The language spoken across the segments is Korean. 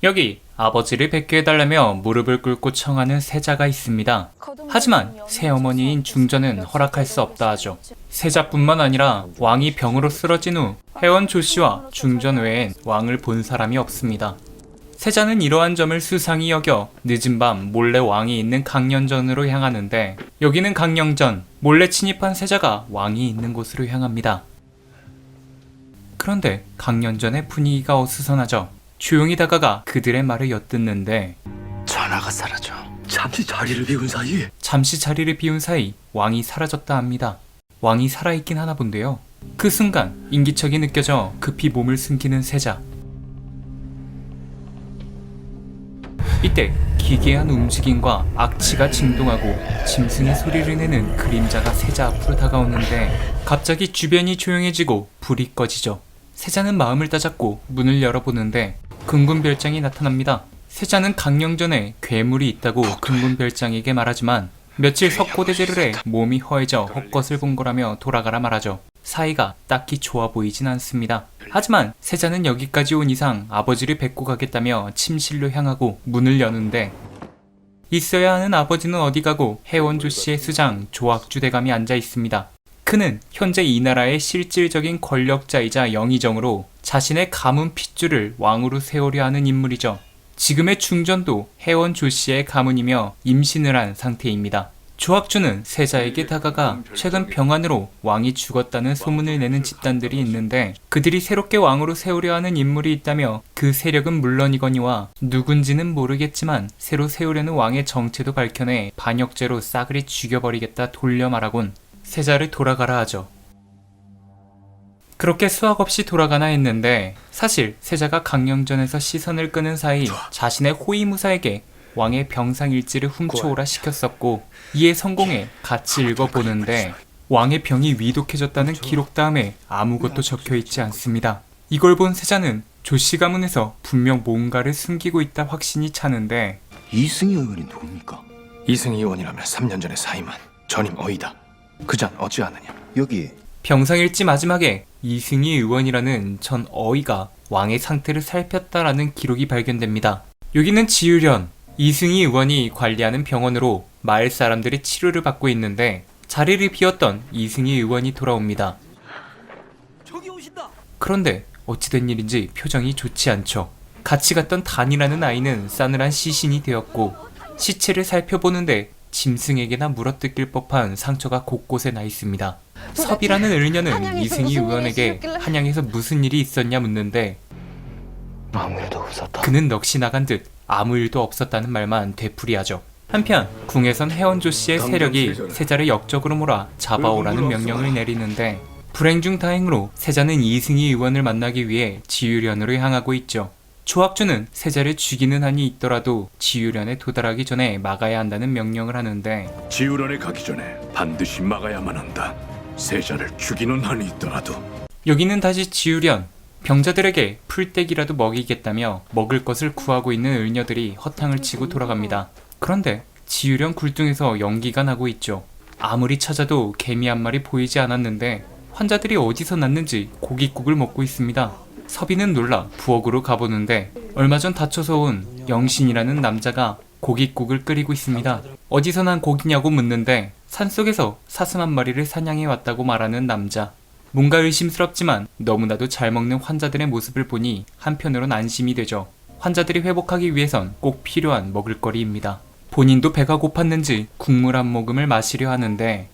여기 아버지를 뵙게 해달라며 무릎을 꿇고 청하는 세자가 있습니다. 하지만 새어머니인 중전은 허락할 수 없다 하죠. 세자뿐만 아니라 왕이 병으로 쓰러진 후 해원 조씨와 중전 외엔 왕을 본 사람이 없습니다. 세자는 이러한 점을 수상히 여겨 늦은 밤 몰래 왕이 있는 강령전으로 향하는데, 여기는 강령전, 몰래 침입한 세자가 왕이 있는 곳으로 향합니다. 그런데 강령전의 분위기가 어수선하죠. 조용히 다가가 그들의 말을 엿듣는데, 전하가 사라져 잠시 자리를 비운 사이 왕이 사라졌다 합니다. 왕이 살아있긴 하나 본데요. 그 순간 인기척이 느껴져 급히 몸을 숨기는 세자. 이때 기괴한 움직임과 악취가 진동하고 짐승의 소리를 내는 그림자가 세자 앞으로 다가오는데, 갑자기 주변이 조용해지고 불이 꺼지죠. 세자는 마음을 다잡고 문을 열어보는데 금군별장이 나타납니다. 세자는 강령전에 괴물이 있다고 금군별장에게 말하지만 며칠 석고대제를 해 몸이 허해져 헛것을 본 거라며 돌아가라 말하죠. 사이가 딱히 좋아 보이진 않습니다. 하지만 세자는 여기까지 온 이상 아버지를 뵙고 가겠다며 침실로 향하고 문을 여는데, 있어야 하는 아버지는 어디 가고 해원조 씨의 수장 조학주 대감이 앉아 있습니다. 그는 현재 이 나라의 실질적인 권력자이자 영의정으로 자신의 가문 핏줄을 왕으로 세우려 하는 인물이죠. 지금의 중전도 해원조 씨의 가문이며 임신을 한 상태입니다. 조학주는 세자에게 다가가 최근 병환으로 왕이 죽었다는 소문을 내는 집단들이 있는데, 그들이 새롭게 왕으로 세우려 하는 인물이 있다며 그 세력은 물론이거니와 누군지는 모르겠지만 새로 세우려는 왕의 정체도 밝혀내 반역죄로 싸그리 죽여버리겠다 돌려 말하곤 세자를 돌아가라 하죠. 그렇게 수학 없이 돌아가나 했는데, 사실 세자가 강령전에서 시선을 끄는 사이 자신의 호위무사에게 왕의 병상일지를 훔쳐오라 시켰었고, 이에 성공해 같이 읽어보는데 왕의 병이 위독해졌다는 기록 다음에 아무것도 적혀있지 않습니다. 이걸 본 세자는 조씨 가문에서 분명 뭔가를 숨기고 있다 확신이 차는데, 이승희 의원이 누굽니까? 이승희 의원이라면 3년 전의 사임한 전임 어이다. 그잔 어찌하느냐? 여기 병상일지 마지막에 이승희 의원이라는 전 어이가 왕의 상태를 살폈다라는 기록이 발견됩니다. 여기는 지유련, 이승희 의원이 관리하는 병원으로 마을 사람들이 치료를 받고 있는데, 자리를 비웠던 이승희 의원이 돌아옵니다. 그런데 어찌된 일인지 표정이 좋지 않죠. 같이 갔던 단이라는 아이는 싸늘한 시신이 되었고, 시체를 살펴보는데 짐승에게나 물어뜯길 법한 상처가 곳곳에 나 있습니다. 섭이라는 을녀는 이승희 의원에게 한양에서 무슨 일이 있었냐 묻는데, 아무 일도 없었다. 그는 넋이 나간 듯 아무 일도 없었다는 말만 되풀이하죠. 한편 궁에선 해원조 씨의 세력이 세자를 역적으로 몰아 잡아오라는 명령을 내리는데, 불행 중 다행으로 세자는 이승희 의원을 만나기 위해 지유련으로 향하고 있죠. 조학주는 세자를 죽이는 한이 있더라도 지유련에 도달하기 전에 막아야 한다는 명령을 하는데, 지유련에 가기 전에 반드시 막아야만 한다. 세자를 죽이는 한이 있더라도. 여기는 다시 지유련. 병자들에게 풀떼기라도 먹이겠다며 먹을 것을 구하고 있는 을녀들이 허탕을 치고 돌아갑니다. 그런데 지유련 굴뚝에서 연기가 나고 있죠. 아무리 찾아도 개미 한 마리 보이지 않았는데 환자들이 어디서 났는지 고깃국을 먹고 있습니다. 섭이는 놀라 부엌으로 가보는데, 얼마 전 다쳐서 온 영신이라는 남자가 고깃국을 끓이고 있습니다. 어디서 난 고기냐고 묻는데 산속에서 사슴 한 마리를 사냥해 왔다고 말하는 남자. 뭔가 의심스럽지만 너무나도 잘 먹는 환자들의 모습을 보니 한편으론 안심이 되죠. 환자들이 회복하기 위해선 꼭 필요한 먹을거리입니다. 본인도 배가 고팠는지 국물 한 모금을 마시려 하는데,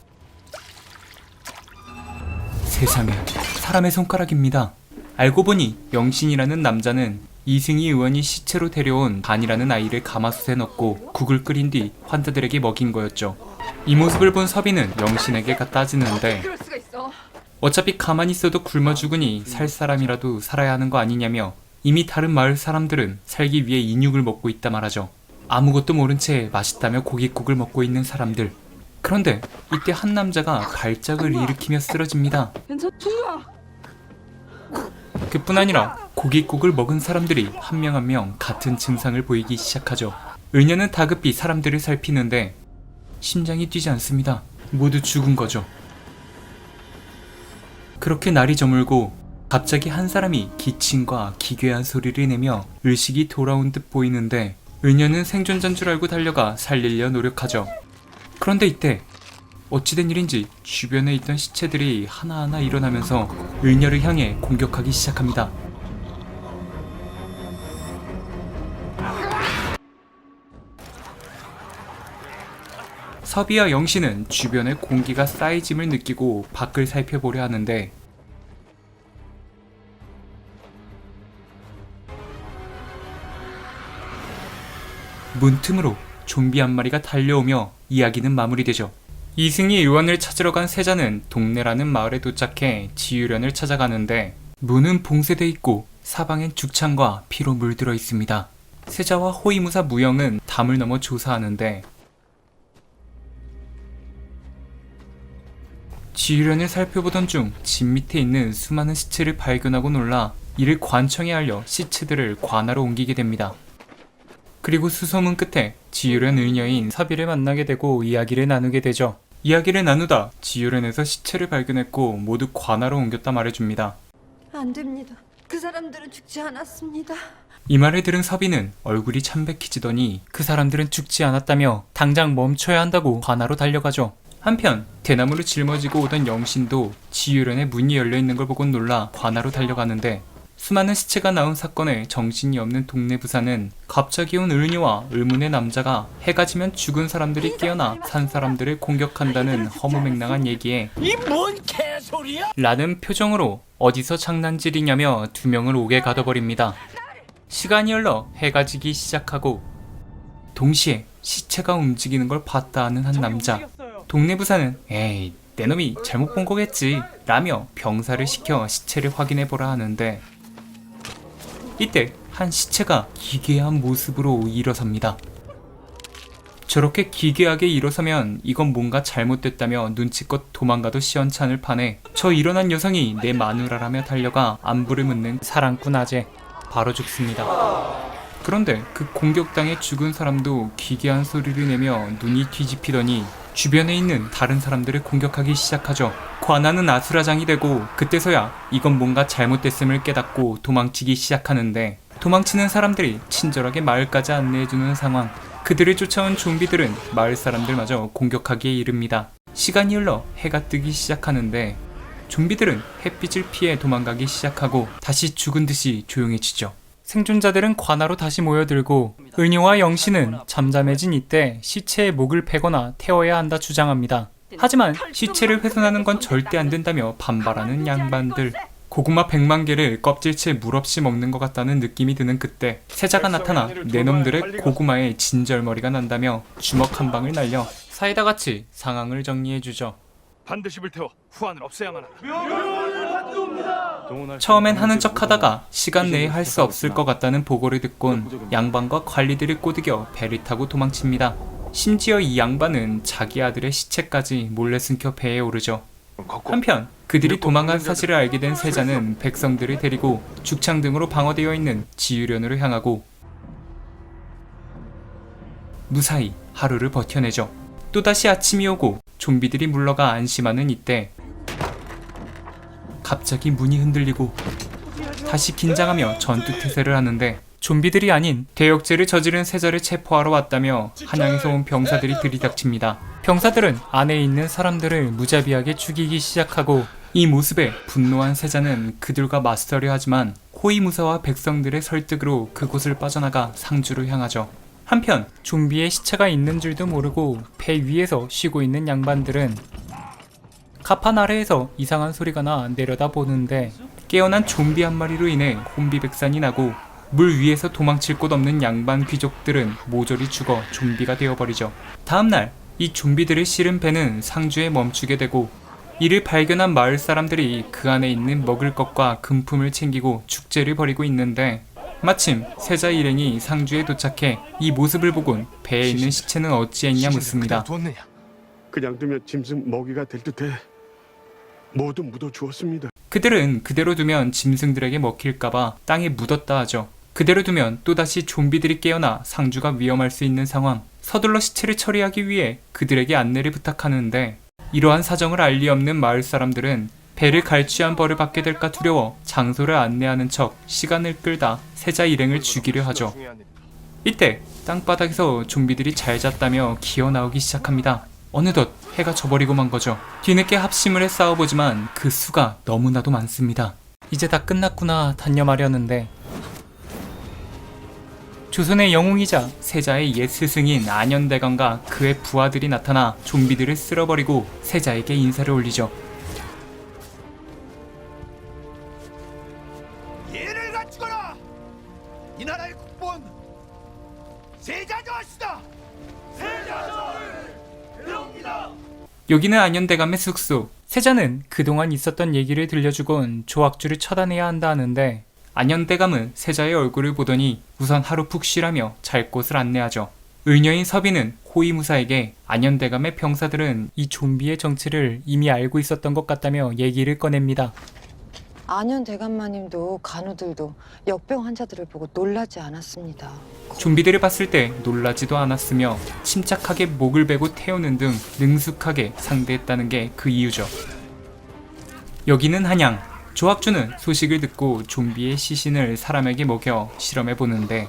세상에, 사람의 손가락입니다. 알고 보니 영신이라는 남자는 이승희 의원이 시체로 데려온 반이라는 아이를 가마솥에 넣고 국을 끓인 뒤 환자들에게 먹인 거였죠. 이 모습을 본 섭이는 영신에게 따지는데, 어차피 가만히 있어도 굶어 죽으니 살 사람이라도 살아야 하는 거 아니냐며 이미 다른 마을 사람들은 살기 위해 인육을 먹고 있다 말하죠. 아무것도 모른 채 맛있다며 고깃국을 먹고 있는 사람들. 그런데 이때 한 남자가 발작을 일으키며 쓰러집니다. 그뿐 아니라 고깃국을 먹은 사람들이 한 명 한 명 같은 증상을 보이기 시작하죠. 을녀는 다급히 사람들을 살피는데 심장이 뛰지 않습니다. 모두 죽은 거죠. 그렇게 날이 저물고 갑자기 한 사람이 기침과 기괴한 소리를 내며 의식이 돌아온 듯 보이는데 의녀는 생존자인 줄 알고 달려가 살리려 노력하죠. 그런데 이때 어찌된 일인지 주변에 있던 시체들이 하나하나 일어나면서 의녀를 향해 공격하기 시작합니다. 섭이와 영신은 주변에 공기가 쌓이짐을 느끼고 밖을 살펴보려 하는데 문틈으로 좀비 한 마리가 달려오며 이야기는 마무리되죠. 이승희 의원을 찾으러 간 세자는 동네라는 마을에 도착해 지유련을 찾아가는데 문은 봉쇄돼 있고 사방엔 죽창과 피로 물들어 있습니다. 세자와 호위무사 무영은 담을 넘어 조사하는데 지유련을 살펴보던 중 집 밑에 있는 수많은 시체를 발견하고 놀라 이를 관청에 알려 시체들을 관하로 옮기게 됩니다. 그리고 수소문 끝에 지유련 의녀인 섭이를 만나게 되고 이야기를 나누게 되죠. 이야기를 나누다 지유련에서 시체를 발견했고 모두 관하로 옮겼다 말해줍니다. 안 됩니다. 그 사람들은 죽지 않았습니다. 이 말을 들은 섭이는 얼굴이 참백해지더니 그 사람들은 죽지 않았다며 당장 멈춰야 한다고 관하로 달려가죠. 한편 대나무로 짊어지고 오던 영신도 지유련의 문이 열려있는 걸 보고 놀라 관하로 달려가는데 수많은 시체가 나온 사건에 정신이 없는 동네 부사는 갑자기 온 을녀와 의문의 남자가 해가 지면 죽은 사람들이 깨어나 산 사람들을 공격한다는 허무맹랑한 얘기에 이 뭔 개소리야? 라는 표정으로 어디서 장난질이냐며 두 명을 옥에 가둬버립니다. 시간이 흘러 해가 지기 시작하고 동시에 시체가 움직이는 걸 봤다 하는 한 남자. 동네 부사는 에이 내 놈이 잘못 본 거겠지 라며 병사를 시켜 시체를 확인해 보라 하는데 이때 한 시체가 기괴한 모습으로 일어섭니다. 저렇게 기괴하게 일어서면 이건 뭔가 잘못됐다며 눈치껏 도망가도 시원찮을 판에 저 일어난 여성이 내 마누라라며 달려가 안부를 묻는 사랑꾼 아재. 바로 죽습니다. 그런데 그 공격당해 죽은 사람도 기괴한 소리를 내며 눈이 뒤집히더니 주변에 있는 다른 사람들을 공격하기 시작하죠. 관아는 아수라장이 되고 그때서야 이건 뭔가 잘못됐음을 깨닫고 도망치기 시작하는데 도망치는 사람들이 친절하게 마을까지 안내해주는 상황. 그들을 쫓아온 좀비들은 마을 사람들마저 공격하기에 이릅니다. 시간이 흘러 해가 뜨기 시작하는데 좀비들은 햇빛을 피해 도망가기 시작하고 다시 죽은 듯이 조용해지죠. 생존자들은 관하로 다시 모여들고 의녀와 영신은 잠잠해진 이때 시체의 목을 베거나 태워야 한다 주장합니다. 하지만 시체를 훼손하는 건 절대 안 된다며 반발하는 양반들. 고구마 100만 개를 껍질째 물 없이 먹는 것 같다는 느낌이 드는 그때 세자가 나타나 내 놈들의 고구마에 진절머리가 난다며 주먹 한 방을 날려 사이다같이 상황을 정리해주죠. 반드시 불태워 후환을 없애야만 한다. 처음엔 하는 척 하다가 시간 내에 할 수 없을 것 같다는 보고를 듣곤 양반과 관리들을 꼬드겨 배를 타고 도망칩니다. 심지어 이 양반은 자기 아들의 시체까지 몰래 숨겨 배에 오르죠. 한편 그들이 도망간 사실을 알게 된 세자는 백성들을 데리고 죽창 등으로 방어되어 있는 지유련으로 향하고 무사히 하루를 버텨내죠. 또다시 아침이 오고 좀비들이 물러가 안심하는 이때 갑자기 문이 흔들리고 다시 긴장하며 전투태세를 하는데 좀비들이 아닌 대역죄를 저지른 세자를 체포하러 왔다며 한양에서 온 병사들이 들이닥칩니다. 병사들은 안에 있는 사람들을 무자비하게 죽이기 시작하고 이 모습에 분노한 세자는 그들과 맞서려 하지만 호위무사와 백성들의 설득으로 그곳을 빠져나가 상주로 향하죠. 한편 좀비의 시체가 있는 줄도 모르고 배 위에서 쉬고 있는 양반들은 가판 아래에서 이상한 소리가 나 내려다 보는데 깨어난 좀비 한 마리로 인해 혼비백산이 나고 물 위에서 도망칠 곳 없는 양반 귀족들은 모조리 죽어 좀비가 되어버리죠. 다음날 이 좀비들을 실은 배는 상주에 멈추게 되고 이를 발견한 마을 사람들이 그 안에 있는 먹을 것과 금품을 챙기고 축제를 벌이고 있는데 마침 세자 일행이 상주에 도착해 이 모습을 보곤 배에 있는 시체는 어찌했냐 묻습니다. 그냥 두면 짐승 먹이가 될 듯해 모두 묻어 주었습니다. 그들은 그대로 두면 짐승들에게 먹힐까봐 땅에 묻었다 하죠. 그대로 두면 또다시 좀비들이 깨어나 상주가 위험할 수 있는 상황. 서둘러 시체를 처리하기 위해 그들에게 안내를 부탁하는데 이러한 사정을 알 리 없는 마을 사람들은 배를 갈취한 벌을 받게 될까 두려워 장소를 안내하는 척 시간을 끌다 세자 일행을 죽이려 하죠. 이때 땅바닥에서 좀비들이 잘 잤다며 기어 나오기 시작합니다. 어느덧 해가 져버리고 만 거죠. 뒤늦게 합심을 해 싸워보지만 그 수가 너무나도 많습니다. 이제 다 끝났구나 단념하려는데 조선의 영웅이자 세자의 옛 스승인 안현대감과 그의 부하들이 나타나 좀비들을 쓸어버리고 세자에게 인사를 올리죠. 예를 갖추거라! 이 나라의 국본 세자저하시다! 세자저를 배웁니다! 여기는 안현대감의 숙소. 세자는 그동안 있었던 얘기를 들려주곤 조악주를 처단해야 한다 하는데 안현대감은 세자의 얼굴을 보더니 우선 하루 푹 쉬라며 잘 곳을 안내하죠. 의녀인 서비는 호위무사에게 안현대감의 병사들은 이 좀비의 정체를 이미 알고 있었던 것 같다며 얘기를 꺼냅니다. 안현 대감마님도 간우들도 역병 환자들을 보고 놀라지 않았습니다. 좀비들을 봤을 때 놀라지도 않았으며 침착하게 목을 베고 태우는 등 능숙하게 상대했다는 게 그 이유죠. 여기는 한양. 조악주는 소식을 듣고 좀비의 시신을 사람에게 먹여 실험해 보는데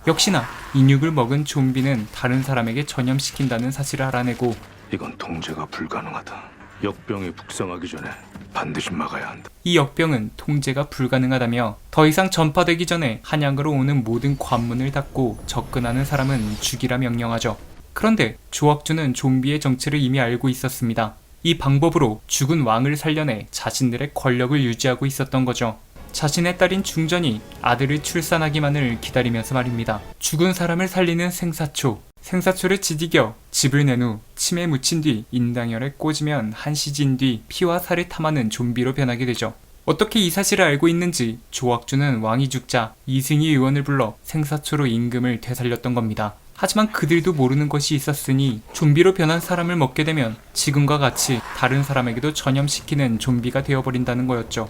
역시나 인육을 먹은 좀비는 다른 사람에게 전염시킨다는 사실을 알아내고 이건 통제가 불가능하다. 역병이 북상하기 전에 반드시 막아야 한다. 이 역병은 통제가 불가능하다며 더 이상 전파되기 전에 한양으로 오는 모든 관문을 닫고 접근하는 사람은 죽이라 명령하죠. 그런데 조악주는 좀비의 정체를 이미 알고 있었습니다. 이 방법으로 죽은 왕을 살려내 자신들의 권력을 유지하고 있었던 거죠. 자신의 딸인 중전이 아들을 출산하기만을 기다리면서 말입니다. 죽은 사람을 살리는 생사초. 생사초를 지디겨 집을 낸 후 침에 묻힌 뒤 인당열에 꽂으면 한시진 뒤 피와 살을 탐하는 좀비로 변하게 되죠. 어떻게 이 사실을 알고 있는지 조악주는 왕이 죽자 이승희 의원을 불러 생사초로 임금을 되살렸던 겁니다. 하지만 그들도 모르는 것이 있었으니 좀비로 변한 사람을 먹게 되면 지금과 같이 다른 사람에게도 전염시키는 좀비가 되어버린다는 거였죠.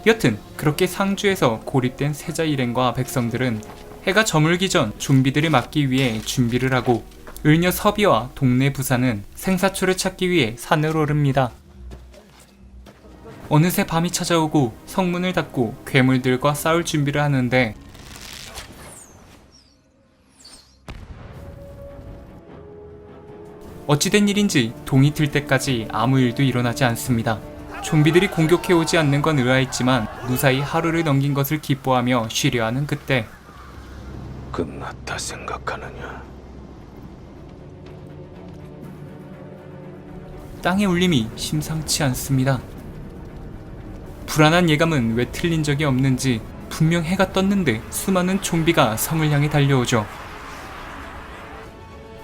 여튼 그렇게 상주에서 고립된 세자 일행과 백성들은 해가 저물기 전 좀비들을 막기 위해 준비를 하고 을녀 서비와 동네 부사는 생사초를 찾기 위해 산을 오릅니다. 어느새 밤이 찾아오고 성문을 닫고 괴물들과 싸울 준비를 하는데 어찌된 일인지 동이 틀 때까지 아무 일도 일어나지 않습니다. 좀비들이 공격해오지 않는 건 의아했지만 무사히 하루를 넘긴 것을 기뻐하며 쉬려하는 그때 끝났다 생각하느냐? 땅의 울림이 심상치 않습니다. 불안한 예감은 왜 틀린 적이 없는지 분명 해가 떴는데 수많은 좀비가 성을 향해 달려오죠.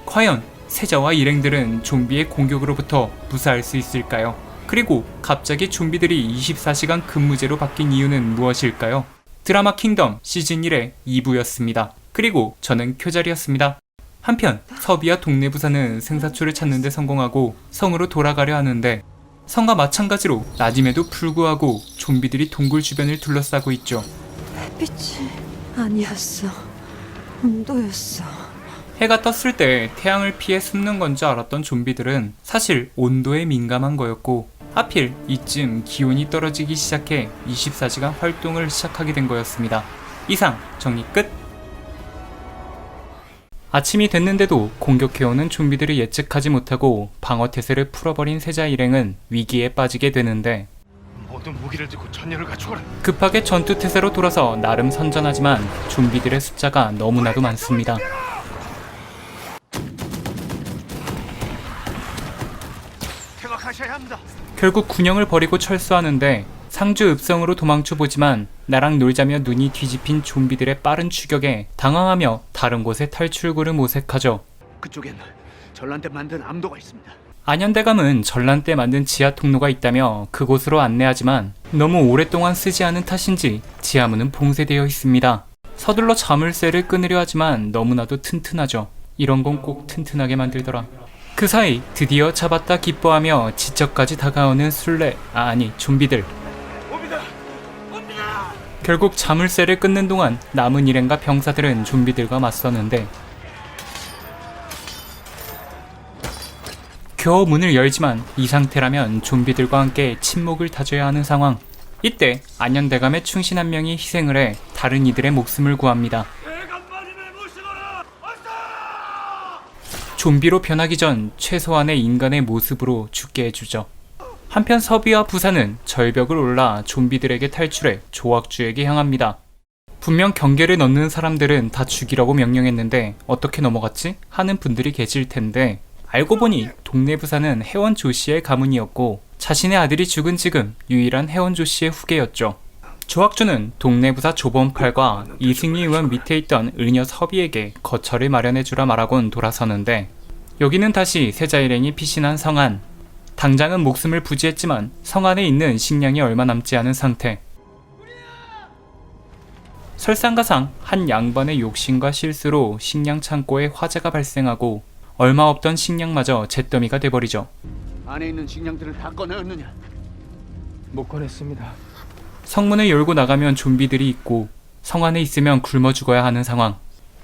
과연 세자와 일행들은 좀비의 공격으로부터 무사할 수 있을까요? 그리고 갑자기 좀비들이 24시간 근무제로 바뀐 이유는 무엇일까요? 드라마 킹덤 시즌 1의 2부였습니다. 그리고 저는 쿄자리였습니다. 한편 서비와 동네 부사는 생사초를 찾는 데 성공하고 성으로 돌아가려 하는데 성과 마찬가지로 낮임에도 불구하고 좀비들이 동굴 주변을 둘러싸고 있죠. 햇빛이 아니었어. 온도였어. 해가 떴을 때 태양을 피해 숨는 건 줄 알았던 좀비들은 사실 온도에 민감한 거였고 하필 이쯤 기온이 떨어지기 시작해 24시간 활동을 시작하게 된 거였습니다. 이상 정리 끝! 아침이 됐는데도 공격해오는 좀비들을 예측하지 못하고 방어태세를 풀어버린 세자 일행은 위기에 빠지게 되는데 모든 무기를 들고 전열을 갖추거라. 급하게 전투태세로 돌아서 나름 선전하지만 좀비들의 숫자가 너무나도 많습니다. 퇴각하셔야 합니다. 결국 군영을 버리고 철수하는데 상주 읍성으로 도망쳐보지만 나랑 놀자며 눈이 뒤집힌 좀비들의 빠른 추격에 당황하며 다른 곳에 탈출구를 모색하죠. 그쪽엔 전란 때 만든 암도가 있습니다. 안현대감은 전란 때 만든 지하 통로가 있다며 그곳으로 안내하지만 너무 오랫동안 쓰지 않은 탓인지 지하문은 봉쇄되어 있습니다. 서둘러 자물쇠를 끊으려 하지만 너무나도 튼튼하죠. 이런 건 꼭 튼튼하게 만들더라. 그 사이 드디어 잡았다 기뻐하며 지척까지 다가오는 좀비들. 결국 자물쇠를 끊는 동안 남은 일행과 병사들은 좀비들과 맞서는데 겨우 문을 열지만 이 상태라면 좀비들과 함께 침묵을 다져야 하는 상황. 이때 안현대감의 충신 한 명이 희생을 해 다른 이들의 목숨을 구합니다. 좀비로 변하기 전 최소한의 인간의 모습으로 죽게 해주죠. 한편 서비와 부사는 절벽을 올라 좀비들에게 탈출해 조악주에게 향합니다. 분명 경계를 넘는 사람들은 다 죽이라고 명령했는데 어떻게 넘어갔지? 하는 분들이 계실 텐데 알고 보니 동네 부사는 혜원 조씨의 가문이었고 자신의 아들이 죽은 지금 유일한 혜원 조씨의 후계였죠. 조악주는 동네 부사 조범팔과 이승희 의원 밑에 있던 을녀 서비에게 거처를 마련해주라 말하곤 돌아서는데 여기는 다시 세자일행이 피신한 성안. 당장은 목숨을 부지했지만 성안에 있는 식량이 얼마 남지 않은 상태. 설상가상 한 양반의 욕심과 실수로 식량 창고에 화재가 발생하고 얼마 없던 식량마저 잿더미가 돼버리죠. 안에 있는 식량들을 다 꺼내었느냐? 못 꺼냈습니다. 성문을 열고 나가면 좀비들이 있고 성 안에 있으면 굶어 죽어야 하는 상황.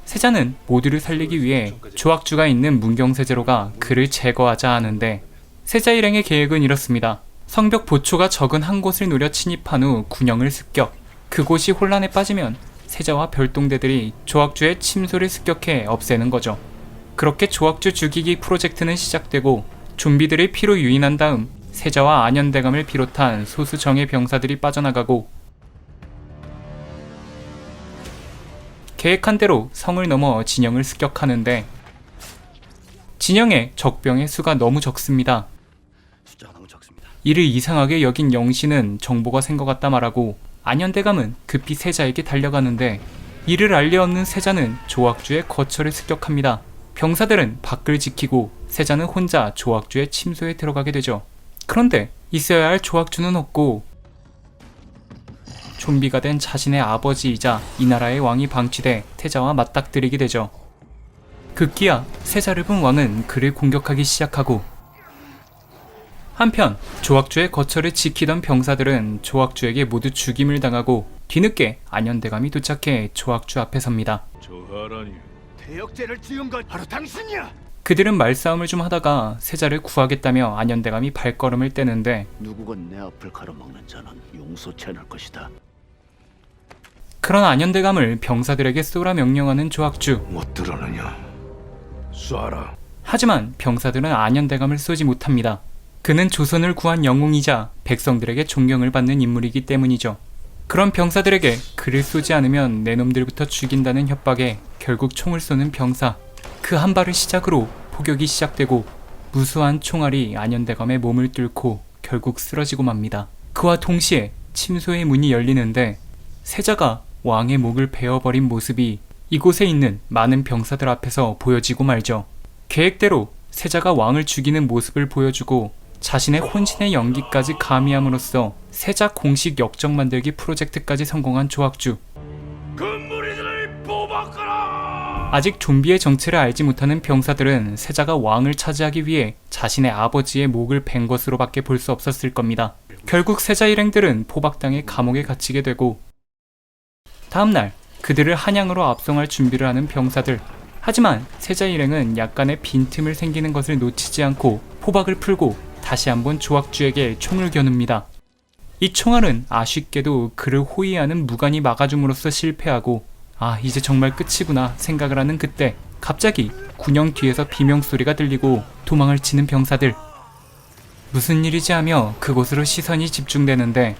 세자는 모두를 살리기 위해 조악주가 있는 문경세제로가 그를 제거하자 하는데 세자 일행의 계획은 이렇습니다. 성벽 보초가 적은 한 곳을 노려 침입한 후 군영을 습격. 그곳이 혼란에 빠지면 세자와 별동대들이 조악주의 침소를 습격해 없애는 거죠. 그렇게 조악주 죽이기 프로젝트는 시작되고 좀비들을 피로 유인한 다음 세자와 안현대감을 비롯한 소수 정예 병사들이 빠져나가고 계획한 대로 성을 넘어 진영을 습격하는데 진영에 적병의 수가 너무 적습니다. 숫자가 너무 적습니다. 이를 이상하게 여긴 영신은 정보가 센 것 같다 말하고 안현대감은 급히 세자에게 달려가는데 이를 알리 없는 세자는 조악주의 거처를 습격합니다. 병사들은 밖을 지키고 세자는 혼자 조악주의 침소에 들어가게 되죠. 그런데 있어야 할 조악주는 없고 좀비가 된 자신의 아버지이자 이 나라의 왕이 방치돼 세자와 맞닥뜨리게 되죠. 급기야 세자를 본 왕은 그를 공격하기 시작하고 한편 조악주의 거처를 지키던 병사들은 조악주에게 모두 죽임을 당하고 뒤늦게 안현대감이 도착해 조악주 앞에 섭니다. 저하라니 대역죄를 지은 건 바로 당신이야. 그들은 말싸움을 좀 하다가 세자를 구하겠다며 안현대감이 발걸음을 떼는데 누구건 내 앞을 가로막는 자는 용서치 않을 것이다. 그런 안현대감을 병사들에게 쏘라 명령하는 조악주. 못 들었느냐? 쏴라. 하지만 병사들은 안현대감을 쏘지 못합니다. 그는 조선을 구한 영웅이자 백성들에게 존경을 받는 인물이기 때문이죠. 그런 병사들에게 그를 쏘지 않으면 내 놈들부터 죽인다는 협박에 결국 총을 쏘는 병사. 그 한 발을 시작으로 포격이 시작되고 무수한 총알이 안현대감의 몸을 뚫고 결국 쓰러지고 맙니다. 그와 동시에 침소의 문이 열리는데 세자가 왕의 목을 베어버린 모습이 이곳에 있는 많은 병사들 앞에서 보여지고 말죠. 계획대로 세자가 왕을 죽이는 모습을 보여주고 자신의 혼신의 연기까지 가미함으로써 세자 공식 역적 만들기 프로젝트까지 성공한 조악주. 그 무리들을 뽑아가라. 아직 좀비의 정체를 알지 못하는 병사들은 세자가 왕을 차지하기 위해 자신의 아버지의 목을 벤 것으로밖에 볼 수 없었을 겁니다. 결국 세자 일행들은 포박당해 감옥에 갇히게 되고 다음날 그들을 한양으로 압송할 준비를 하는 병사들. 하지만 세자 일행은 약간의 빈틈을 생기는 것을 놓치지 않고 포박을 풀고 다시 한번 조악주에게 총을 겨눕니다. 이 총알은 아쉽게도 그를 호위하는 무관이 막아줌으로써 실패하고 이제 정말 끝이구나 생각을 하는 그때 갑자기 군영 뒤에서 비명소리가 들리고 도망을 치는 병사들. 무슨 일이지 하며 그곳으로 시선이 집중되는데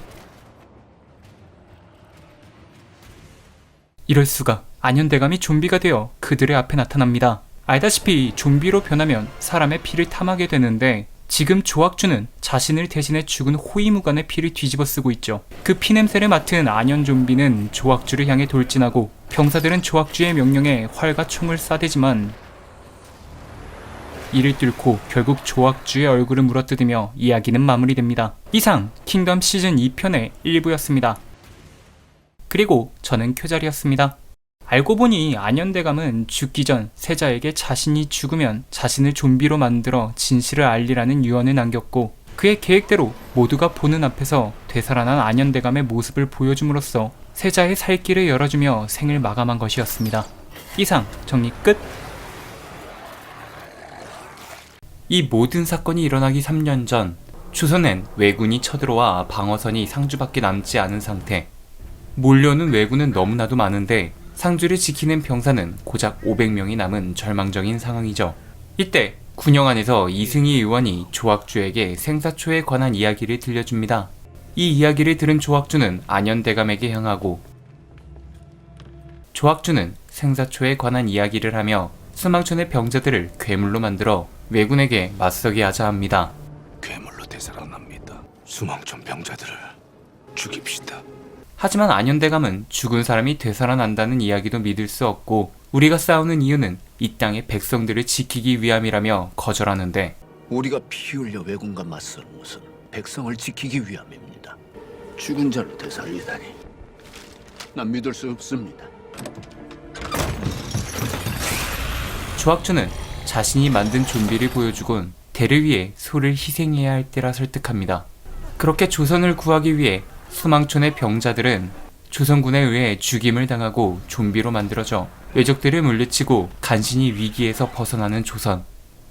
이럴 수가. 안현대감이 좀비가 되어 그들의 앞에 나타납니다. 알다시피 좀비로 변하면 사람의 피를 탐하게 되는데 지금 조악주는 자신을 대신해 죽은 호위무관의 피를 뒤집어 쓰고 있죠. 그 피냄새를 맡은 안현 좀비는 조악주를 향해 돌진하고 병사들은 조악주의 명령에 활과 총을 쏴대지만 이를 뚫고 결국 조악주의 얼굴을 물어뜯으며 이야기는 마무리됩니다. 이상 킹덤 시즌 2편의 일부였습니다. 그리고 저는 쿄자리였습니다. 알고 보니 안현대감은 죽기 전 세자에게 자신이 죽으면 자신을 좀비로 만들어 진실을 알리라는 유언을 남겼고 그의 계획대로 모두가 보는 앞에서 되살아난 안현대감의 모습을 보여줌으로써 세자의 살 길을 열어주며 생을 마감한 것이었습니다. 이상 정리 끝! 이 모든 사건이 일어나기 3년 전 조선엔 왜군이 쳐들어와 방어선이 상주밖에 남지 않은 상태. 몰려오는 왜군은 너무나도 많은데 상주를 지키는 병사는 고작 500명이 남은 절망적인 상황이죠. 이때 군영 안에서 이승희 의원이 조학주에게 생사초에 관한 이야기를 들려줍니다. 이 이야기를 들은 조학주는 안현대감에게 향하고 조학주는 생사초에 관한 이야기를 하며 수망촌의 병자들을 괴물로 만들어 왜군에게 맞서게 하자 합니다. 괴물로 되살아납니다. 수망촌 병자들을 죽입시다. 하지만 안현대감은 죽은 사람이 되살아난다는 이야기도 믿을 수 없고 우리가 싸우는 이유는 이 땅의 백성들을 지키기 위함이라며 거절하는데 우리가 피 흘려 왜군과 맞서는 것은 백성을 지키기 위함입니다. 죽은 자를 되살리다니 난 믿을 수 없습니다. 조학주는 자신이 만든 좀비를 보여주곤 대를 위해 소를 희생해야 할 때라 설득합니다. 그렇게 조선을 구하기 위해 수망촌의 병자들은 조선군에 의해 죽임을 당하고 좀비로 만들어져 왜적들을 물리치고 간신히 위기에서 벗어나는 조선.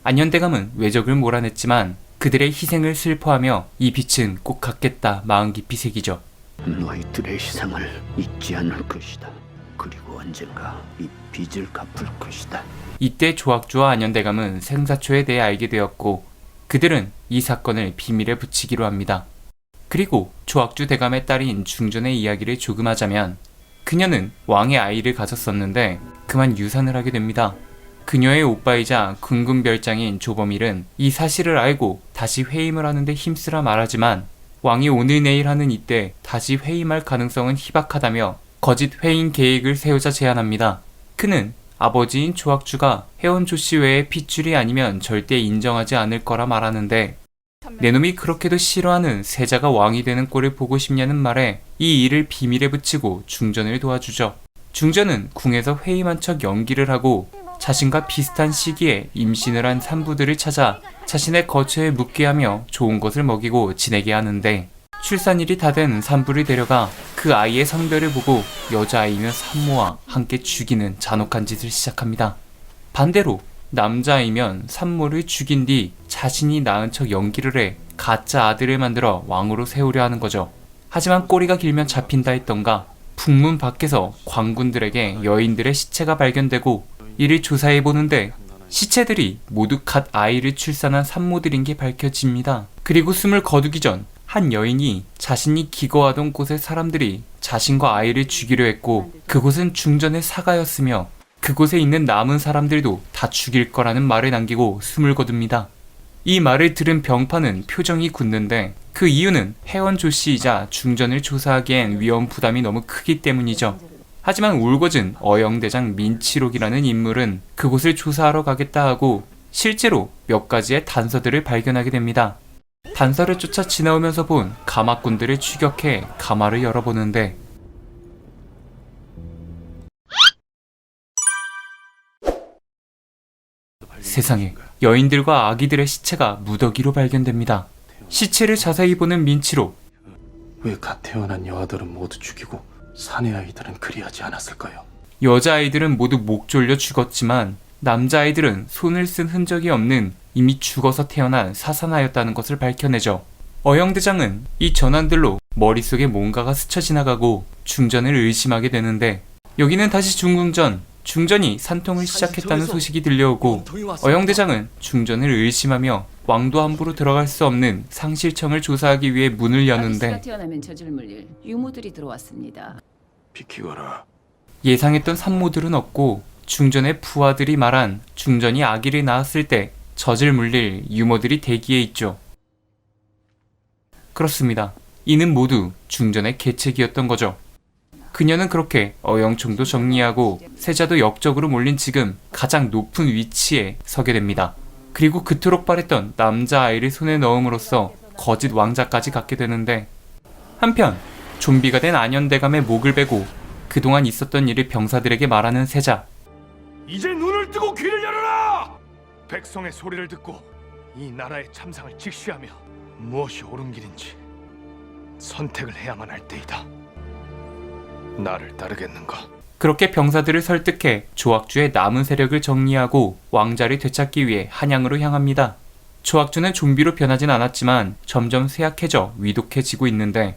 안현대감은 왜적을 몰아냈지만 그들의 희생을 슬퍼하며 이 빛은 꼭 갚겠다 마음 깊이 새기죠. 너희들의 희생을 잊지 않을 것이다. 그리고 언젠가 이 빚을 갚을 것이다. 이때 조학주와 안현대감은 생사초에 대해 알게 되었고 그들은 이 사건을 비밀에 붙이기로 합니다. 그리고 조학주 대감의 딸인 중전의 이야기를 조금 하자면 그녀는 왕의 아이를 가졌었는데 그만 유산을 하게 됩니다. 그녀의 오빠이자 군군별장인 조범일은 이 사실을 알고 다시 회임을 하는데 힘쓰라 말하지만 왕이 오늘 내일 하는 이때 다시 회임할 가능성은 희박하다며 거짓 회임 계획을 세우자 제안합니다. 그는 아버지인 조학주가 혜원 조씨 외에 핏줄이 아니면 절대 인정하지 않을 거라 말하는데 내 놈이 그렇게도 싫어하는 세자가 왕이 되는 꼴을 보고 싶냐는 말에 이 일을 비밀에 붙이고 중전을 도와주죠. 중전은 궁에서 회임한 척 연기를 하고 자신과 비슷한 시기에 임신을 한 산부들을 찾아 자신의 거처에 묵게 하며 좋은 것을 먹이고 지내게 하는데 출산일이 다 된 산부를 데려가 그 아이의 성별을 보고 여자아이면 산모와 함께 죽이는 잔혹한 짓을 시작합니다. 반대로 남자아이면 산모를 죽인 뒤 자신이 낳은 척 연기를 해 가짜 아들을 만들어 왕으로 세우려 하는 거죠. 하지만 꼬리가 길면 잡힌다 했던가 북문 밖에서 관군들에게 여인들의 시체가 발견되고 이를 조사해보는데 시체들이 모두 갓 아이를 출산한 산모들인 게 밝혀집니다. 그리고 숨을 거두기 전 한 여인이 자신이 기거하던 곳의 사람들이 자신과 아이를 죽이려 했고 그곳은 중전의 사가였으며 그곳에 있는 남은 사람들도 다 죽일 거라는 말을 남기고 숨을 거둡니다. 이 말을 들은 병파는 표정이 굳는데 그 이유는 혜원 조씨이자 중전을 조사하기엔 위험 부담이 너무 크기 때문이죠. 하지만 울거진 어영대장 민치록이라는 인물은 그곳을 조사하러 가겠다 하고 실제로 몇 가지의 단서들을 발견하게 됩니다. 단서를 쫓아 지나오면서 본 가마꾼들을 추격해 가마를 열어보는데 세상에 여인들과 아기들의 시체가 무더기로 발견됩니다. 시체를 자세히 보는 민치록. 왜 갓 태어난 여아들은 모두 죽이고 사내 아이들은 그리하지 않았을까요? 여자아이들은 모두 목 졸려 죽었지만 남자아이들은 손을 쓴 흔적이 없는 이미 죽어서 태어난 사산아였다는 것을 밝혀내죠. 어영대장은 이 전환들로 머릿속에 뭔가가 스쳐 지나가고 중전을 의심하게 되는데 여기는 다시 중궁전, 중전이 산통을 시작했다는 소식이 들려오고 어영대장은 중전을 의심하며 왕도 함부로 들어갈 수 없는 상실청을 조사하기 위해 문을 여는데 아기씨가 태어나면 젖을 물릴 유모들이 들어왔습니다. 비키거라. 예상했던 산모들은 없고 중전의 부하들이 말한 중전이 아기를 낳았을 때 젖을 물릴 유모들이 대기해 있죠. 그렇습니다. 이는 모두 중전의 계책이었던 거죠. 그녀는 그렇게 어영총도 정리하고 세자도 역적으로 몰린 지금 가장 높은 위치에 서게 됩니다. 그리고 그토록 바랬던 남자아이를 손에 넣음으로써 거짓 왕자까지 갖게 되는데 한편 좀비가 된 안현대감의 목을 베고 그동안 있었던 일을 병사들에게 말하는 세자. 이제 눈을 뜨고 귀를 열어라! 백성의 소리를 듣고 이 나라의 참상을 직시하며 무엇이 옳은 길인지 선택을 해야만 할 때이다. 나를 따르겠는가? 그렇게 병사들을 설득해 조학주의 남은 세력을 정리하고 왕자를 되찾기 위해 한양으로 향합니다. 조학주는 좀비로 변하진 않았지만 점점 쇠약해져 위독해지고 있는데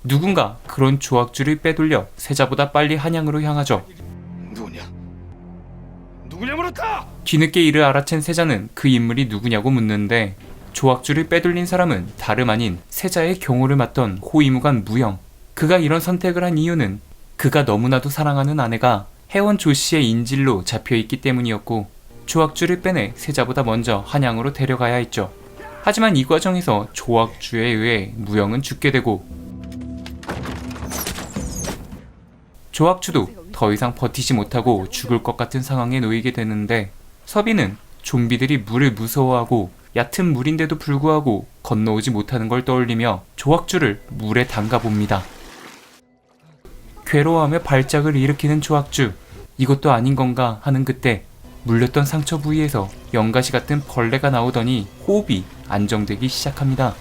누군가 그런 조학주를 빼돌려 세자보다 빨리 한양으로 향하죠. 누구냐 물었다! 뒤늦게 이를 알아챈 세자는 그 인물이 누구냐고 묻는데 조학주를 빼돌린 사람은 다름 아닌 세자의 경호를 맡던 호위무관 무영. 그가 이런 선택을 한 이유는 그가 너무나도 사랑하는 아내가 해원 조씨의 인질로 잡혀있기 때문이었고 조학주를 빼내 세자보다 먼저 한양으로 데려가야 했죠. 하지만 이 과정에서 조학주에 의해 무영은 죽게 되고 조학주도 더 이상 버티지 못하고 죽을 것 같은 상황에 놓이게 되는데 서비는 좀비들이 물을 무서워하고 얕은 물인데도 불구하고 건너오지 못하는 걸 떠올리며 조학주를 물에 담가봅니다. 괴로워하며 발작을 일으키는 조학주. 이것도 아닌 건가 하는 그때 물렸던 상처 부위에서 연가시 같은 벌레가 나오더니 호흡이 안정되기 시작합니다.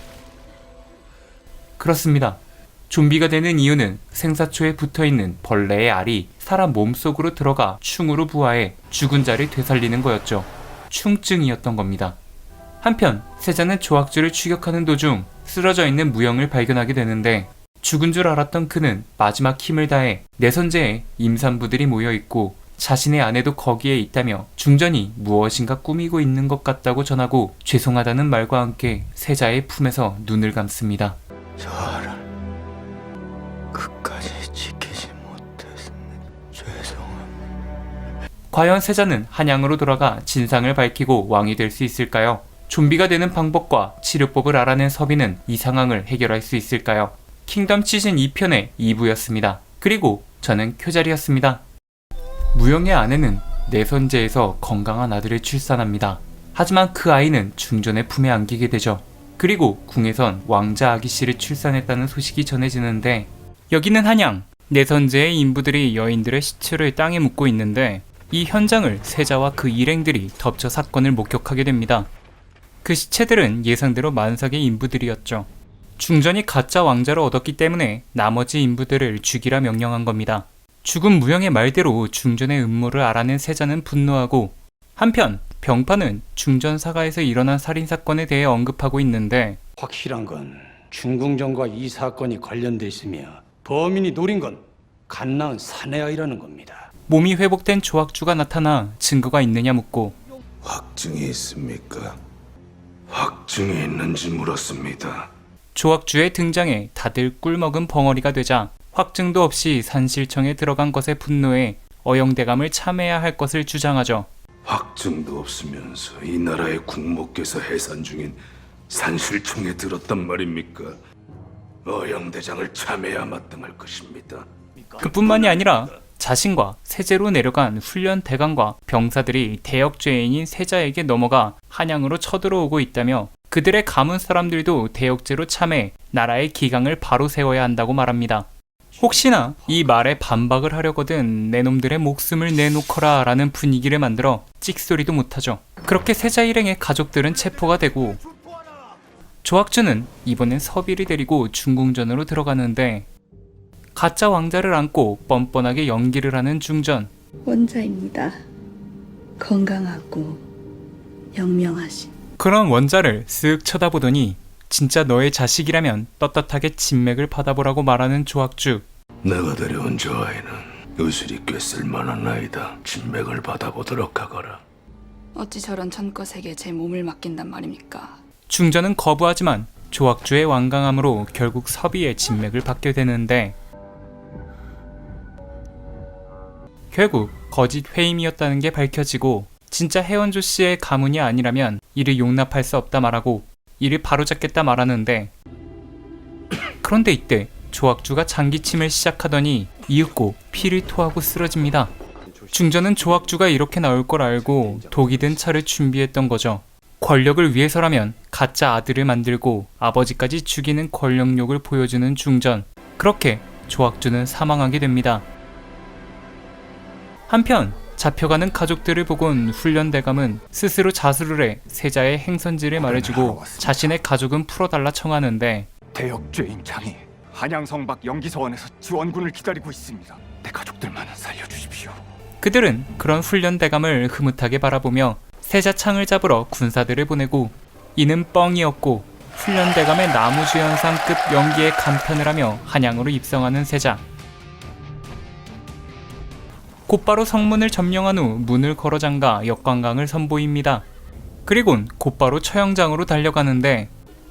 그렇습니다. 좀비가 되는 이유는 생사초에 붙어있는 벌레의 알이 사람 몸속으로 들어가 충으로 부화해 죽은 자를 되살리는 거였죠. 충증이었던 겁니다. 한편 세자는 조학주를 추격하는 도중 쓰러져 있는 무영을 발견하게 되는데 죽은 줄 알았던 그는 마지막 힘을 다해 내선제에 임산부들이 모여있고 자신의 아내도 거기에 있다며 중전이 무엇인가 꾸미고 있는 것 같다고 전하고 죄송하다는 말과 함께 세자의 품에서 눈을 감습니다. 저를 끝까지 지키지 못했으니 죄송합니다. 과연 세자는 한양으로 돌아가 진상을 밝히고 왕이 될 수 있을까요? 좀비가 되는 방법과 치료법을 알아낸 서비는 이 상황을 해결할 수 있을까요? 킹덤 시즌 2편의 2부였습니다. 그리고 저는 쿄자리였습니다. 무영의 아내는 내선제에서 건강한 아들을 출산합니다. 하지만 그 아이는 중전의 품에 안기게 되죠. 그리고 궁에선 왕자 아기씨를 출산했다는 소식이 전해지는데 여기는 한양. 내선제의 인부들이 여인들의 시체를 땅에 묻고 있는데 이 현장을 세자와 그 일행들이 덮쳐 사건을 목격하게 됩니다. 그 시체들은 예상대로 만삭의 인부들이었죠. 중전이 가짜 왕자를 얻었기 때문에 나머지 인부들을 죽이라 명령한 겁니다. 죽은 무영의 말대로 중전의 음모를 알아낸 세자는 분노하고 한편 병파는 중전 사가에서 일어난 살인사건에 대해 언급하고 있는데 확실한 건 중궁전과 이 사건이 관련돼 있으며 범인이 노린 건 갓나은 사내아이라는 겁니다. 몸이 회복된 조학주가 나타나 증거가 있느냐 묻고 확증이 있습니까? 확증이 있는지 물었습니다. 조학주의 등장에 다들 꿀먹은 벙어리가 되자 확증도 없이 산실청에 들어간 것에 분노해 어영대감을 참해야 할 것을 주장하죠. 확증도 없으면서 이 나라의 국모께서 해산 중인 산실청에 들었단 말입니까? 어영대장을 참해야 마땅할 것입니다. 그뿐만이 아니라 자신과 세제로 내려간 훈련 대강과 병사들이 대역죄인인 세자에게 넘어가 한양으로 쳐들어오고 있다며 그들의 가문 사람들도 대역죄로 참해 나라의 기강을 바로 세워야 한다고 말합니다. 혹시나 이 말에 반박을 하려거든 내 놈들의 목숨을 내놓거라 라는 분위기를 만들어 찍소리도 못하죠. 그렇게 세자 일행의 가족들은 체포가 되고 조학주는 이번엔 서비를 데리고 중궁전으로 들어가는데 가짜 왕자를 안고 뻔뻔하게 연기를 하는 중전. 원자입니다. 건강하고 영명하신. 그런 원자를 쓱 쳐다보더니 진짜 너의 자식이라면 떳떳하게 진맥을 받아보라고 말하는 조학주. 내가 데려온 저 아이는 의술이 꽤 쓸만한 아이다. 진맥을 받아보도록 하거라. 어찌 저런 전것에게 제 몸을 맡긴단 말입니까? 중전은 거부하지만 조학주의 완강함으로 결국 서비의 진맥을 받게 되는데 결국 거짓 회임이었다는 게 밝혀지고 진짜 해원조 씨의 가문이 아니라면 이를 용납할 수 없다 말하고 이를 바로잡겠다 말하는데 그런데 이때 조학주가 장기침을 시작하더니 이윽고 피를 토하고 쓰러집니다. 중전은 조학주가 이렇게 나올 걸 알고 독이 든 차를 준비했던 거죠. 권력을 위해서라면 가짜 아들을 만들고 아버지까지 죽이는 권력욕을 보여주는 중전. 그렇게 조학주는 사망하게 됩니다. 한편 잡혀가는 가족들을 보곤 훈련대감은 스스로 자수를 해 세자의 행선지를 말해주고 자신의 가족은 풀어달라 청하는데 대역죄인 장이 한양성 밖 영기서원에서 지원군을 기다리고 있습니다. 내 가족들만은 살려주십시오. 그들은 그런 훈련대감을 흐뭇하게 바라보며 세자 창을 잡으러 군사들을 보내고 이는 뻥이었고 훈련대감의 나무주연상급 연기에 감탄을 하며 한양으로 입성하는 세자. 곧바로 성문을 점령한 후 문을 걸어 잠가 역관광을 선보입니다. 그리곤 곧바로 처형장으로 달려가는데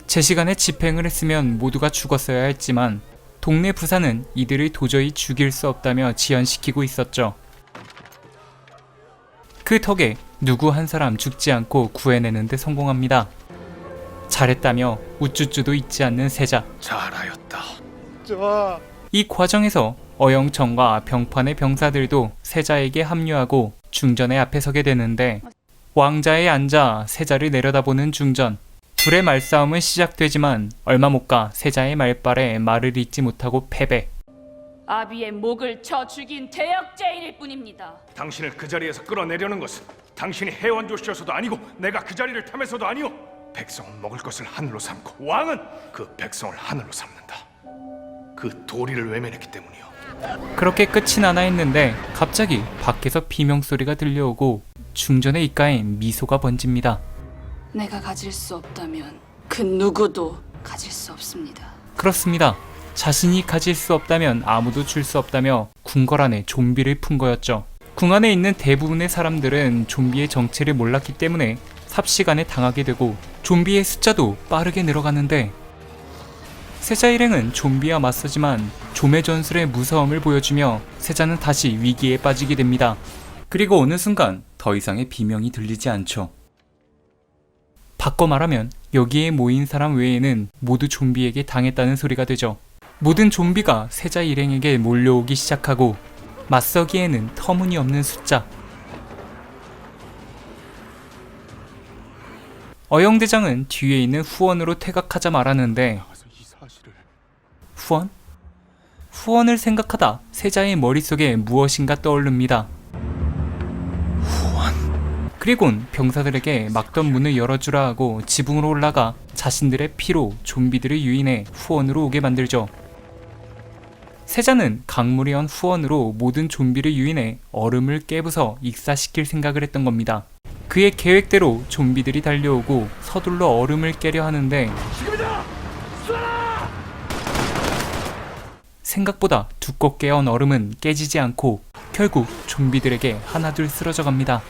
제 시간에 집행을 했으면 모두가 죽었어야 했지만 동네 부사는 이들을 도저히 죽일 수 없다며 지연시키고 있었죠. 그 덕에 누구 한 사람 죽지 않고 구해내는 데 성공합니다. 잘했다며 우쭈쭈도 잊지 않는 세자. 잘하였다. 이 과정에서 어영청과 병판의 병사들도 세자에게 합류하고 중전의 앞에 서게 되는데 왕자에 앉아 세자를 내려다보는 중전. 둘의 말싸움은 시작되지만 얼마 못 가 세자의 말발에 말을 잇지 못하고 패배. 아비의 목을 쳐 죽인 대역죄인일 뿐입니다. 당신을 그 자리에서 끌어내려는 것은 당신이 해원 조씨여서도 아니고 내가 그 자리를 탐해서도 아니오. 백성은 먹을 것을 하늘로 삼고 왕은 그 백성을 하늘로 삼는다. 그 도리를 외면했기 때문이오. 그렇게 끝이 나나 했는데 갑자기 밖에서 비명소리가 들려오고 중전의 입가에 미소가 번집니다. 내가 가질 수 없다면 그 누구도 가질 수 없습니다. 그렇습니다. 자신이 가질 수 없다면 아무도 줄 수 없다며 궁궐 안에 좀비를 푼 거였죠. 궁 안에 있는 대부분의 사람들은 좀비의 정체를 몰랐기 때문에 삽시간에 당하게 되고 좀비의 숫자도 빠르게 늘어가는데 세자 일행은 좀비와 맞서지만 좀의 전술의 무서움을 보여주며 세자는 다시 위기에 빠지게 됩니다. 그리고 어느 순간 더 이상의 비명이 들리지 않죠. 바꿔 말하면 여기에 모인 사람 외에는 모두 좀비에게 당했다는 소리가 되죠. 모든 좀비가 세자 일행에게 몰려오기 시작하고 맞서기에는 터무니없는 숫자. 어영대장은 뒤에 있는 후원으로 퇴각하자 말하는데 후원? 후원을 생각하다 세자의 머릿속에 무엇인가 떠오릅니다. 그리곤 병사들에게 막던 문을 열어주라 하고 지붕으로 올라가 자신들의 피로 좀비들을 유인해 후원으로 오게 만들죠. 세자는 강물이언 후원으로 모든 좀비를 유인해 얼음을 깨부숴 익사시킬 생각을 했던 겁니다. 그의 계획대로 좀비들이 달려오고 서둘러 얼음을 깨려 하는데 생각보다 두껍게 언 얼음은 깨지지 않고 결국 좀비들에게 하나둘 쓰러져 갑니다.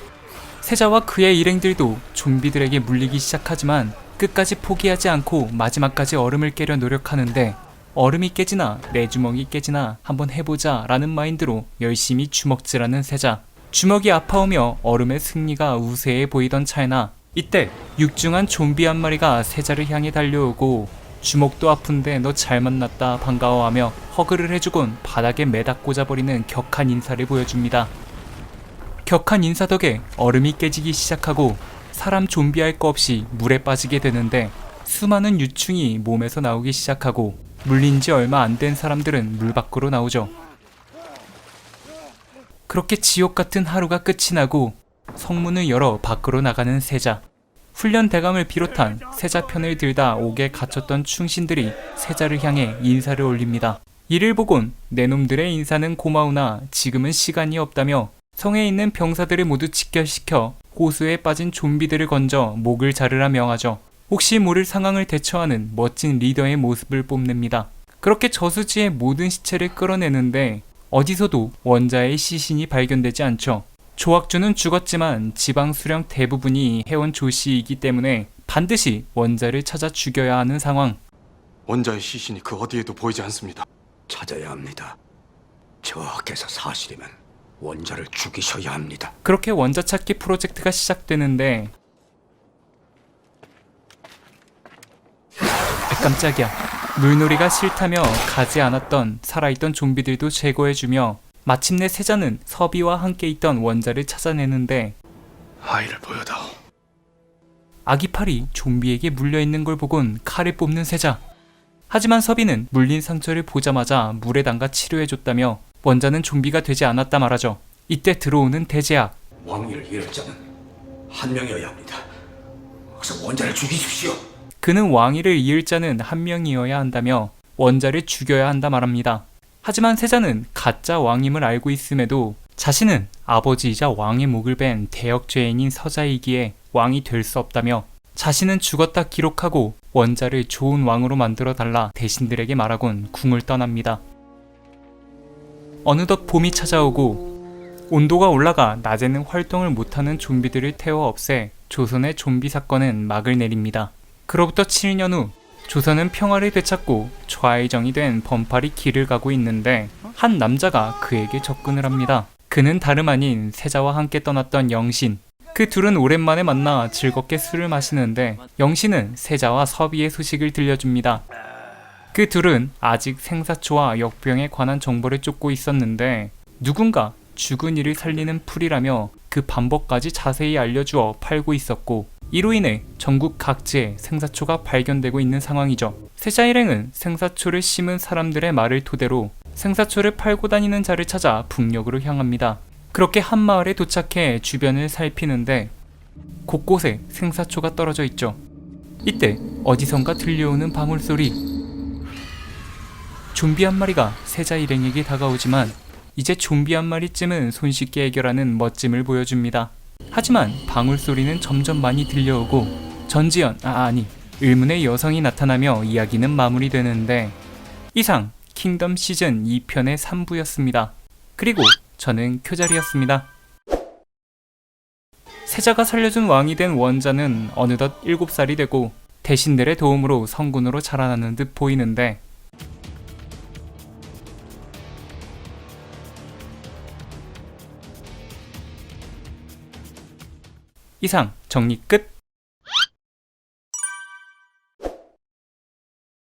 세자와 그의 일행들도 좀비들에게 물리기 시작하지만 끝까지 포기하지 않고 마지막까지 얼음을 깨려 노력하는데 얼음이 깨지나 내 주먹이 깨지나 한번 해보자 라는 마인드로 열심히 주먹질하는 세자. 주먹이 아파오며 얼음의 승리가 우세해 보이던 찰나 이때 육중한 좀비 한 마리가 세자를 향해 달려오고 주먹도 아픈데 너 잘 만났다 반가워하며 허그를 해주곤 바닥에 매다 꽂아버리는 격한 인사를 보여줍니다. 격한 인사 덕에 얼음이 깨지기 시작하고 사람 좀비할 거 없이 물에 빠지게 되는데 수많은 유충이 몸에서 나오기 시작하고 물린 지 얼마 안 된 사람들은 물 밖으로 나오죠. 그렇게 지옥 같은 하루가 끝이 나고 성문을 열어 밖으로 나가는 세자. 훈련 대감을 비롯한 세자 편을 들다 옥에 갇혔던 충신들이 세자를 향해 인사를 올립니다. 이를 보곤 내 놈들의 인사는 고마우나 지금은 시간이 없다며 성에 있는 병사들을 모두 직결시켜 호수에 빠진 좀비들을 건져 목을 자르라 명하죠. 혹시 모를 상황을 대처하는 멋진 리더의 모습을 뽐냅니다. 그렇게 저수지의 모든 시체를 끌어내는데 어디서도 원자의 시신이 발견되지 않죠. 조학주는 죽었지만 지방 수령 대부분이 해원 조씨이기 때문에 반드시 원자를 찾아 죽여야 하는 상황. 원자의 시신이 그 어디에도 보이지 않습니다. 찾아야 합니다. 저하께서 사실이면 원자를 죽이셔야 합니다. 그렇게 원자 찾기 프로젝트가 시작되는데 깜짝이야. 물놀이가 싫다며 가지 않았던 살아있던 좀비들도 제거해주며 마침내 세자는 서비와 함께 있던 원자를 찾아내는데 아이를 보여다오. 아기팔이 좀비에게 물려있는 걸 보곤 칼을 뽑는 세자. 하지만 서비는 물린 상처를 보자마자 물에 담가 치료해줬다며 원자는 좀비가 되지 않았다 말하죠. 이때 들어오는 대제학. 왕위를 잃을 자는 한 명이어야 합니다. 어서 원자를 죽이십시오. 그는 왕위를 이을 자는 한 명이어야 한다며 원자를 죽여야 한다 말합니다. 하지만 세자는 가짜 왕임을 알고 있음에도 자신은 아버지이자 왕의 목을 벤 대역죄인인 서자이기에 왕이 될 수 없다며 자신은 죽었다 기록하고 원자를 좋은 왕으로 만들어 달라 대신들에게 말하곤 궁을 떠납니다. 어느덧 봄이 찾아오고 온도가 올라가 낮에는 활동을 못하는 좀비들을 태워 없애 조선의 좀비 사건은 막을 내립니다. 그로부터 7년 후 조선은 평화를 되찾고 좌의정이 된 번팔이 길을 가고 있는데 한 남자가 그에게 접근을 합니다. 그는 다름 아닌 세자와 함께 떠났던 영신. 그 둘은 오랜만에 만나 즐겁게 술을 마시는데 영신은 세자와 섭의의 소식을 들려줍니다. 그 둘은 아직 생사초와 역병에 관한 정보를 쫓고 있었는데 누군가 죽은 이를 살리는 풀이라며 그 방법까지 자세히 알려주어 팔고 있었고 이로 인해 전국 각지에 생사초가 발견되고 있는 상황이죠. 세자 일행은 생사초를 심은 사람들의 말을 토대로 생사초를 팔고 다니는 자를 찾아 북녘으로 향합니다. 그렇게 한 마을에 도착해 주변을 살피는데 곳곳에 생사초가 떨어져 있죠. 이때 어디선가 들려오는 방울소리. 좀비 한 마리가 세자 일행에게 다가오지만 이제 좀비 한 마리쯤은 손쉽게 해결하는 멋짐을 보여줍니다. 하지만 방울소리는 점점 많이 들려오고 전지현, 의문의 여성이 나타나며 이야기는 마무리되는데 이상 킹덤 시즌 2편의 3부였습니다. 그리고 저는 쿄자리였습니다. 세자가 살려준 왕이 된 원자는 어느덧 7살이 되고 대신들의 도움으로 성군으로 자라나는 듯 보이는데 이상 정리 끝!